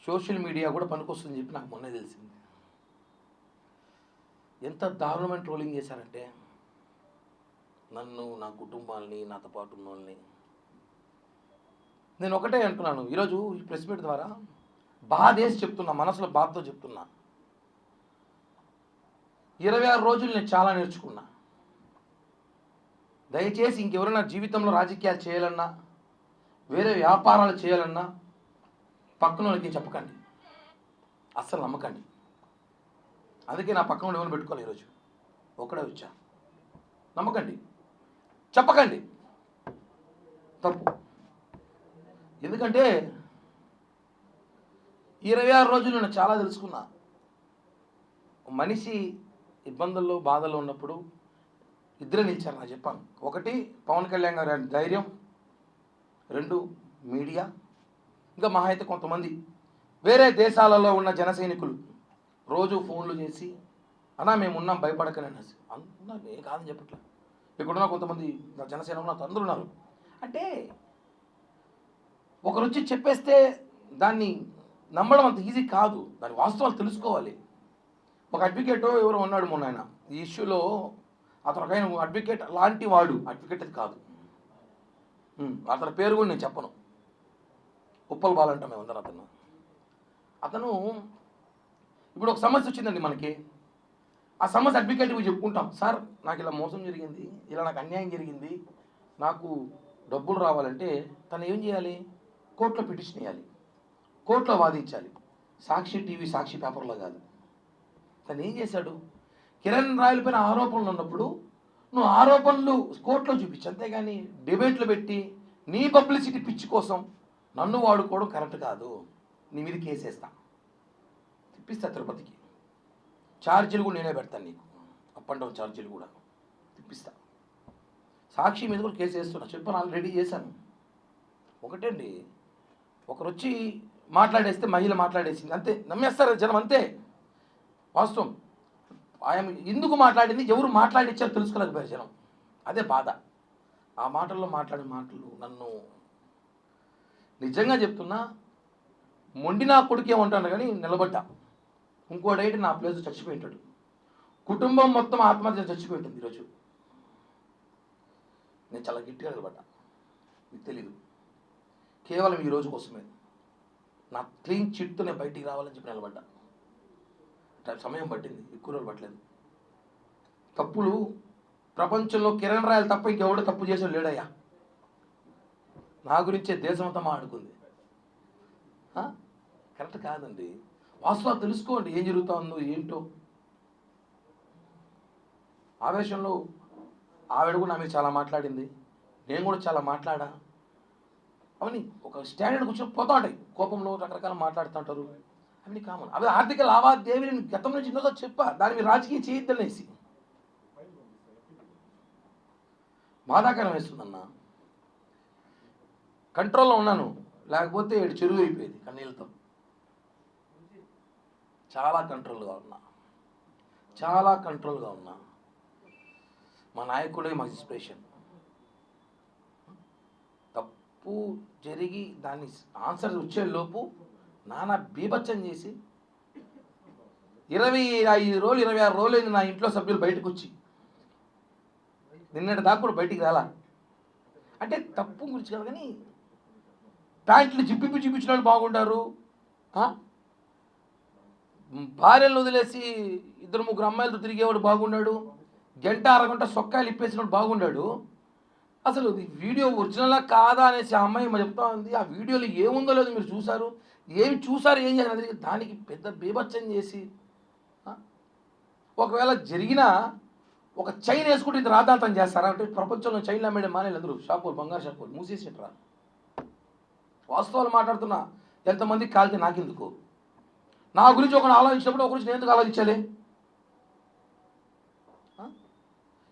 Social media కూడా పనికొస్తుందని చెప్పి నాకు మొన్నే తెలిసింది. ఎంత దారుణమైన ట్రోలింగ్ చేశారంటే నన్ను, నా కుటుంబాన్ని, నాతో పాటు ఉన్న వాళ్ళని. నేను ఒకటే అంటున్నాను, ఈరోజు ఈ ప్రెస్ మీట్ ద్వారా బాధేసి చెప్తున్నా, మనసులో బాధతో చెప్తున్నా. 26 రోజులు నేను చాలా నేర్చుకున్నా. దయచేసి ఇంకెవరైనా జీవితంలో రాజకీయాలు చేయాలన్నా, వేరే వ్యాపారాలు చేయాలన్నా పక్కన వాళ్ళకి చెప్పకండి, అస్సలు నమ్మకండి. అందుకే నా పక్కన ఎవరు పెట్టుకోవాలి. ఈరోజు ఒకడే వచ్చా. నమ్మకండి, చెప్పకండి, తప్పు. ఎందుకంటే 26 రోజులు నేను చాలా తెలుసుకున్నా. మనిషి ఇబ్బందుల్లో బాధల్లో ఉన్నప్పుడు ఇద్దరే నిలిచారు. నాకు చెప్పాను. ఒకటి పవన్ కళ్యాణ్ గారి ధైర్యం, 2 మీడియా, ఇంకా మహా అయితే కొంతమంది వేరే దేశాలలో ఉన్న జన సైనికులు రోజు ఫోన్లు చేసి అన్నా మేము ఉన్నాం భయపడకనే అన్నారు. నేను కాదని చెప్పట్లేదు. ఇక్కడున్న కొంతమంది జనసేన ఉన్న అందరూ ఉన్నారు. అంటే ఒకరు వచ్చి చెప్పేస్తే దాన్ని నమ్మడం అంత ఈజీ కాదు. దాని వాస్తవాలు తెలుసుకోవాలి. ఒక అడ్వకేటో ఎవరో ఉన్నాడు మొన్న, ఆయన ఈ ఇష్యూలో అతను ఒక ఆయన అడ్వకేట్ లాంటి వాడు. అడ్వకేట్ అది కాదు, అతని పేరు కూడా నేను చెప్పను. ఉప్పల్ బాల్ అంటాం మేమందరం. అతను ఇప్పుడు ఒక సమస్య వచ్చిందండి మనకి. ఆ సమస్య అడ్వకేట్కి చెప్పుకుంటాం, సార్ నాకు ఇలా మోసం జరిగింది, ఇలా నాకు అన్యాయం జరిగింది, నాకు డబ్బులు రావాలంటే తను ఏం చేయాలి? కోర్టులో పిటిషన్ వేయాలి, కోర్టులో వాదించాలి. సాక్షి టీవీ, సాక్షి పేపర్లో కాదు. తను ఏం చేశాడు? కిరణ్ రాయల పైన ఆరోపణలు ఉన్నప్పుడు నువ్వు ఆరోపణలు కోర్టులో చూపించు, అంతేగాని డిబేట్లు పెట్టి నీ పబ్లిసిటీ పిచ్చి కోసం నన్ను వాడుకోవడం కరెక్ట్ కాదు. నీ మీద కేసేస్తా, తిప్పిస్తా తిరుపతికి. ఛార్జీలు కూడా నేనే పెడతాను నీకు, అప్ అండ్ డౌన్ ఛార్జీలు కూడా తిప్పిస్తా. సాక్షి మీద కూడా కేసు వేస్తున్నా, చెప్పాను, ఆల్రెడీ చేశాను. ఒకటే అండి, ఒకరు వచ్చి మాట్లాడేస్తే మహిళ మాట్లాడేసింది అంతే, నమ్మేస్తారు జనం అంతే. వాస్తవం. ఆయన ఎందుకు మాట్లాడింది, ఎవరు మాట్లాడించారో తెలుసుకోలేకపోయారు జనం. అదే బాధ. ఆ మాటల్లో మాట్లాడే మాటలు నన్ను నిజంగా చెప్తున్నా, మొండి నా కొడుకు ఏమంటాను కానీ నిలబడ్డా. ఇంకోడైతే నా ప్లేస్ చచ్చిపోయింటాడు. కుటుంబం మొత్తం ఆత్మహత్య చచ్చిపోయింటుంది ఈరోజు. నేను చాలా గట్టిగా నిలబడ్డా, మీకు తెలీదు. కేవలం ఈ రోజు కోసమే నా క్లీన్ చిట్తో నేను బయటికి రావాలని చెప్పి నిలబడ్డా. సమయం పట్టింది, ఎక్కువ రోజులు పట్టలేదు. తప్పులు ప్రపంచంలో కిరణ్ రాయలు తప్ప ఇంకెవడో తప్పు చేసాడు లేడయ్యా. నా గురించే దేశం అంతా మాట్లాడుకుంది. కరెక్ట్ కాదండి. వాస్తవాలు తెలుసుకోండి, ఏం జరుగుతూ ఉందో ఏంటో. ఆవేశంలో ఆవిడ కూడా నా మీద చాలా మాట్లాడింది, నేను కూడా చాలా మాట్లాడా. అవన్నీ ఒక స్టాండర్డ్ కూర్చొని పోతా ఉంటాయి. కోపంలో రకరకాల మాట్లాడుతుంటారు, అవన్నీ కామన్. అవి ఆర్థిక లావాదేవీలు గతం నుంచి ఎన్నోదో చెప్పా, దాని మీద రాజకీయం చేయొద్దనేసి. బాధాకరం వేస్తుందన్న. కంట్రోల్లో ఉన్నాను, లేకపోతే చెరువు అయిపోయేది కన్నీళ్ళతో. చాలా కంట్రోల్గా ఉన్నా, చాలా కంట్రోల్గా ఉన్నా. మా నాయకుడే మాకు ఇన్స్పిరేషన్. తప్పు జరిగి దాన్ని ఆన్సర్ వచ్చేలోపు నానా బీభత్సం చేసి 25 రోజులు 26 రోజులు నా ఇంట్లో సభ్యులు బయటకు వచ్చి నిన్నటి దాకా కూడా బయటికి రాలా. అంటే తప్పు గురించి కాదు కానీ ప్యాంట్లు చూపించిన వాళ్ళు బాగుంటారు, భార్యలను వదిలేసి 2-3 అమ్మాయిలతో తిరిగేవాడు బాగున్నాడు, గంట అరగంట సొక్కాయలు ఇప్పేసినవాడు బాగున్నాడు. అసలు వీడియో ఒరిజినలా కాదా అనేసి ఆ అమ్మాయి చెప్తా ఉంది. ఆ వీడియోలో ఏముందో లేదో మీరు చూసారు, ఏం చేయాలి దానికి పెద్ద బీభత్సం చేసి. ఒకవేళ జరిగినా ఒక చైన్ వేసుకుంటే ఇది రాద్ధాంతం చేస్తారా అంటే ప్రపంచంలో చైన్లో అమ్మేడే మానేలు అందరూ షాపులు, బంగారు షాపులు మూసేసేట్రా. వాస్తవాలు మాట్లాడుతున్నా. ఎంతమందికి కాలితే నాకెందుకు? నా గురించి ఒకరు ఆలోచించినప్పుడు ఒక గురించి నేను ఎందుకు ఆలోచించాలి?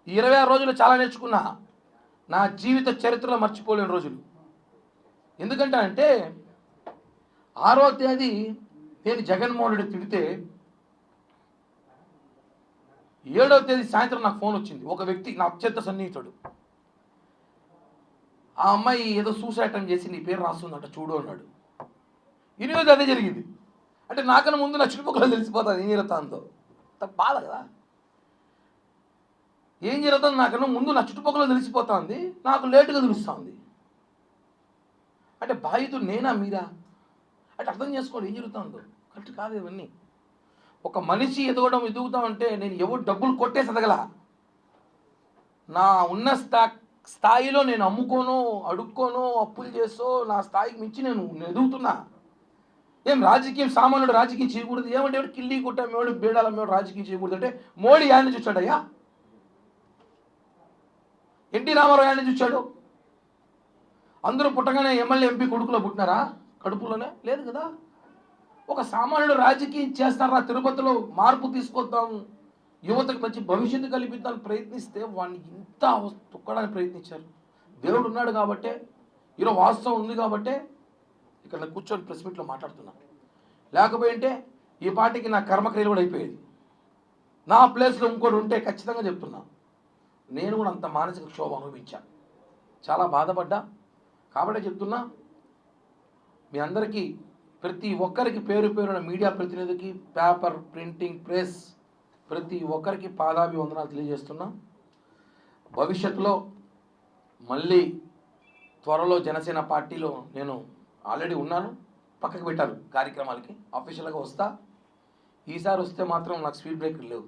26 రోజులు చాలా నేర్చుకున్నా. నా జీవిత చరిత్రలో మర్చిపోలేని రోజులు. ఎందుకంటే అంటే 6వ తేదీ నేను జగన్మోహన్ రెడ్డి తిడితే 7వ తేదీ సాయంత్రం నాకు ఫోన్ వచ్చింది. ఒక వ్యక్తి, నా అత్యంత సన్నిహితుడు, ఆ అమ్మాయి ఏదో సూసైడ్ అటెంప్ట్ చేసి నీ పేరు రాస్తుందంట చూడు అన్నాడు. 8వ తేదీ జరిగింది. అంటే నాకన్నా ముందు నా చుట్టుపక్కల తెలిసిపోతుంది ఏం జరుగుతుందో. బాధ కదా. ఏం జరుగుతుందో నాకన్నా ముందు నా చుట్టుపక్కల తెలిసిపోతుంది, నాకు లేటుగా తెలుస్తుంది. అంటే బాధితుడు నేనా మీరా? అంటే అర్థం చేసుకోండి ఏం జరుగుతుందో. కరెక్ట్ కాదు ఇవన్నీ. ఒక మనిషి ఎదుగుతా ఉంటే నేను ఎవరు డబ్బులు కొట్టేసి ఎదగల. నా ఉన్న స్థాయిలో నేను అమ్ముకోను, అడుక్కోను, అప్పులు చేసో నా స్థాయికి మించి నేను ఎదుగుతున్నా. ఏం రాజకీయం సామాన్యుడు రాజకీయం చేయకూడదు? ఏమంటే ఎవడు కిల్లి కొట్టామేవాడు బీడాలమ్మేవాడు రాజకీయం చేయకూడదు అంటే మోడీ యాడ్ నుంచి వచ్చాడయ్యా? ఎన్టీ రామారావు యాడ్ నుంచి వచ్చాడు? అందరూ పుట్టగానే ఎమ్మెల్యే ఎంపీ కొడుకులో పుట్టినారా? కడుపులోనే లేదు కదా. ఒక సామాన్యుడు రాజకీయం చేస్తారా? తిరుపతిలో మార్పు తీసుకొద్దాం, యువతకు మంచి భవిష్యత్తు కల్పిద్దామని ప్రయత్నిస్తే వాడిని ఇంత తొక్కడానికి ప్రయత్నించారు. దేవుడు ఉన్నాడు కాబట్టే, ఈరోజు వాస్తవం ఉంది కాబట్టే ఇక్కడ కూర్చొని ప్రెస్ మీట్లో మాట్లాడుతున్నా. లేకపోయింటే ఈ పార్టీకి నా కర్మక్రియలు కూడా అయిపోయేది. నా ప్లేస్లో ఇంకోటి ఉంటే ఖచ్చితంగా చెప్తున్నా, నేను కూడా అంత మానసిక క్షోభ అనుభవించాను, చాలా బాధపడ్డా. కాబట్టే చెప్తున్నా, మీ అందరికీ ప్రతి ఒక్కరికి పేరు పేరున మీడియా ప్రతినిధికి, పేపర్ ప్రింటింగ్ ప్రెస్ ప్రతి ఒక్కరికి పాదాభివందనాలు తెలియజేస్తున్నా. భవిష్యత్తులో మళ్ళీ త్వరలో జనసేన పార్టీలో నేను ఆల్రెడీ ఉన్నాను, పక్కకు పెట్టారు కార్యక్రమాలకి, అఫీషియల్గా వస్తా. ఈసారి వస్తే మాత్రం నాకు స్పీడ్ బ్రేకర్ లేవు.